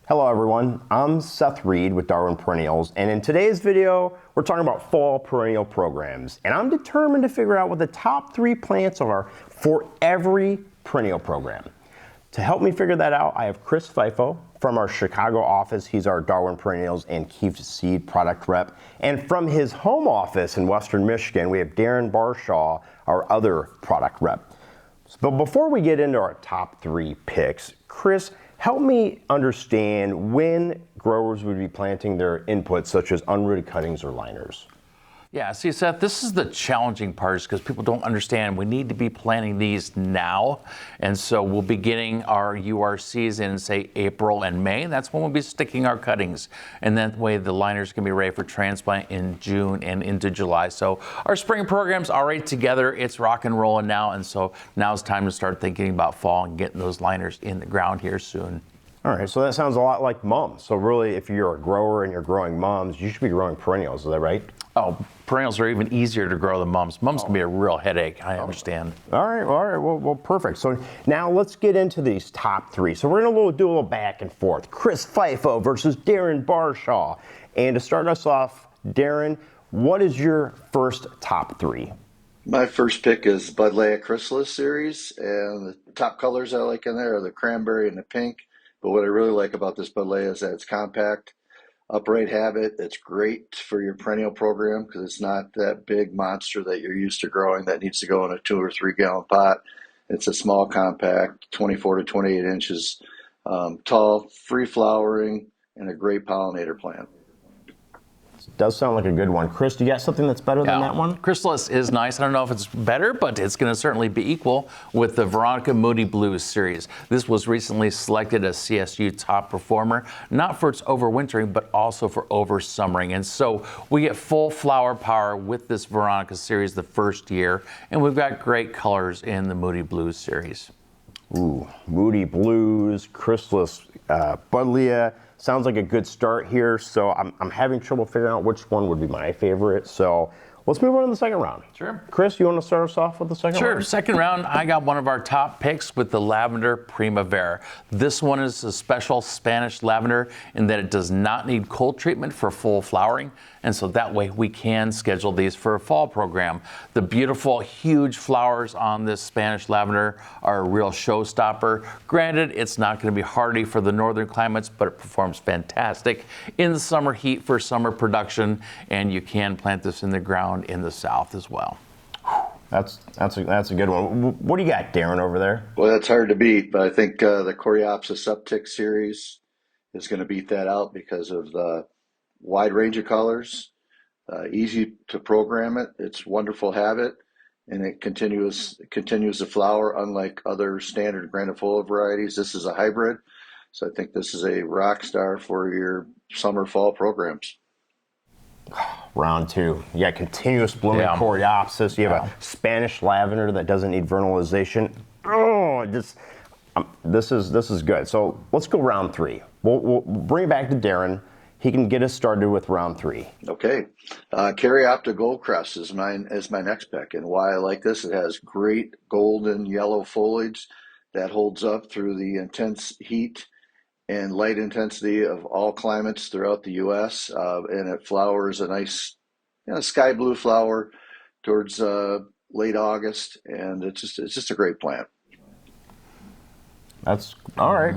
Hello everyone, I'm Seth Reed with Darwin Perennials, and in today's video, we're talking about fall perennial programs. And I'm determined to figure out what the top 3 plants are for every perennial program. To help me figure that out, I have Chris Fifo from our Chicago office. He's our Darwin Perennials and Keef Seed product rep. And from his home office in Western Michigan, we have Darren Barshaw, our other product rep. But before we get into our top 3 picks, Chris, help me understand when growers would be planting their inputs such as unrooted cuttings or liners. Yeah, see, Seth, this is the challenging part because people don't understand we need to be planting these now. And so we'll be getting our URCs in, say, April and May. That's when we'll be sticking our cuttings. And that way the liners can be ready for transplant in June and into July. So our spring program's already together. It's rock and rolling now. And so now it's time to start thinking about fall and getting those liners in the ground here soon. All right, so that sounds a lot like mums. So really, if you're a grower and you're growing mums, you should be growing perennials, is that right? Oh, perennials are even easier to grow than mums. Mums can be a real headache, I understand. All right, well, perfect. So now let's get into these top 3. So we're gonna do a little back and forth. Chris Fifo versus Darren Barshaw. And to start us off, Darren, what is your first top 3? My first pick is Buddleia Chrysalis series, and the top colors I like in there are the cranberry and the pink. But what I really like about this Buddleia is that it's compact, upright habit. It's great for your perennial program because it's not that big monster that you're used to growing that needs to go in a 2 or 3 gallon pot. It's a small, compact, 24 to 28 inches tall, free flowering, and a great pollinator plant. Does sound like a good one. Chris, do you got something that's better than that one? Chrysalis is nice. I don't know if it's better, but it's going to certainly be equal with the Veronica Moody Blues series. This was recently selected as CSU top performer, not for its overwintering, but also for oversummering. And so we get full flower power with this Veronica series the first year, and we've got great colors in the Moody Blues series. Ooh, Moody Blues, Chrysalis, Buddleia. Sounds like a good start here, so I'm having trouble figuring out which one would be my favorite. So let's move on to the second round. Sure. Chris, you want to start us off with the second round? Sure. Second round, I got one of our top picks with the Lavender Primavera. This one is a special Spanish lavender in that it does not need cold treatment for full flowering. And so that way we can schedule these for a fall program. The beautiful, huge flowers on this Spanish lavender are a real showstopper. Granted, it's not going to be hardy for the northern climates, but it performs fantastic in the summer heat for summer production. And you can plant this in the ground in the south as well. That's a good one. What do you got, Darren, over there? Well, that's hard to beat, but I think the Coreopsis UpTick series is going to beat that out because of the wide range of colors, easy to program it. It's wonderful habit, and it continues to flower unlike other standard granifolia varieties. This is a hybrid, so I think this is a rock star for your summer fall programs. Round 2. You got continuous blooming Coreopsis. You have a Spanish lavender that doesn't need vernalization. Oh, this is good. So let's go round 3. We'll bring it back to Darren. He can get us started with round 3. Okay. Caryopteris Gold Crest is my next pick. And why I like this, it has great golden yellow foliage that holds up through the intense heat and light intensity of all climates throughout the U.S. And it flowers a nice sky blue flower towards late August. And it's just a great plant. That's all right.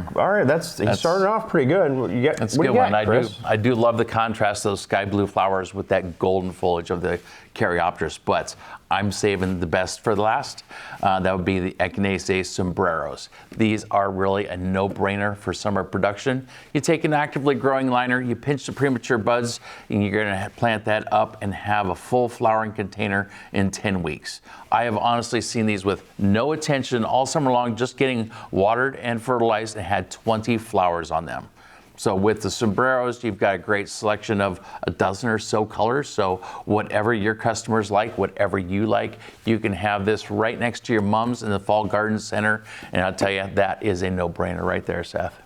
He's starting off pretty good. That's a good one. I do love the contrast of those sky blue flowers with that golden foliage of the Caryopteris, but I'm saving the best for the last. That would be the Echinacea Sombreros. These are really a no-brainer for summer production. You take an actively growing liner, you pinch the premature buds, and you're going to plant that up and have a full flowering container in 10 weeks. I have honestly seen these with no attention all summer long, just getting watered and fertilized, and had 20 flowers on them. So with the sombreros, you've got a great selection of a dozen or so colors. So whatever your customers like, whatever you like, you can have this right next to your mums in the Fall Garden Center. And I'll tell you, that is a no-brainer right there, Seth.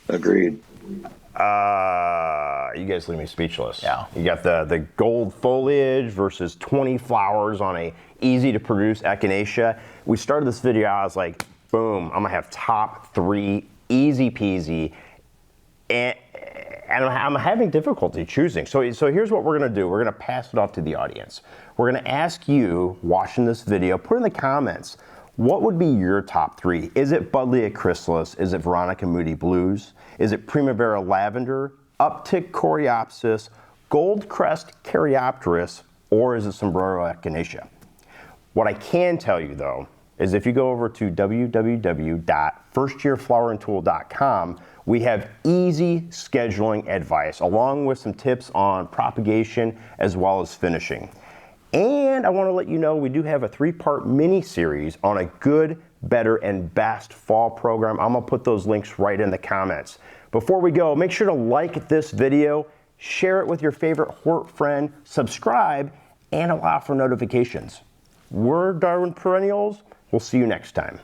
Agreed. You guys leave me speechless. Yeah. You got the gold foliage versus 20 flowers on a easy to produce Echinacea. We started this video, I was like, boom, I'm gonna have top 3, easy peasy. and I'm having difficulty choosing. So here's what we're gonna do. We're gonna pass it off to the audience. We're gonna ask you watching this video, put in the comments, what would be your top 3? Is it Buddleia Chrysalis? Is it Veronica Moody Blues? Is it Primavera Lavender, UpTick Coreopsis, Gold Crest Caryopteris, or is it Sombrero Echinacea? What I can tell you though, is if you go over to www.firstyearfloweringtool.com, we have easy scheduling advice along with some tips on propagation as well as finishing. And I want to let you know we do have a 3-part mini series on a good, better, and best fall program. I'm going to put those links right in the comments. Before we go, make sure to like this video, share it with your favorite hort friend, subscribe, and allow for notifications. We're Darwin Perennials. We'll see you next time.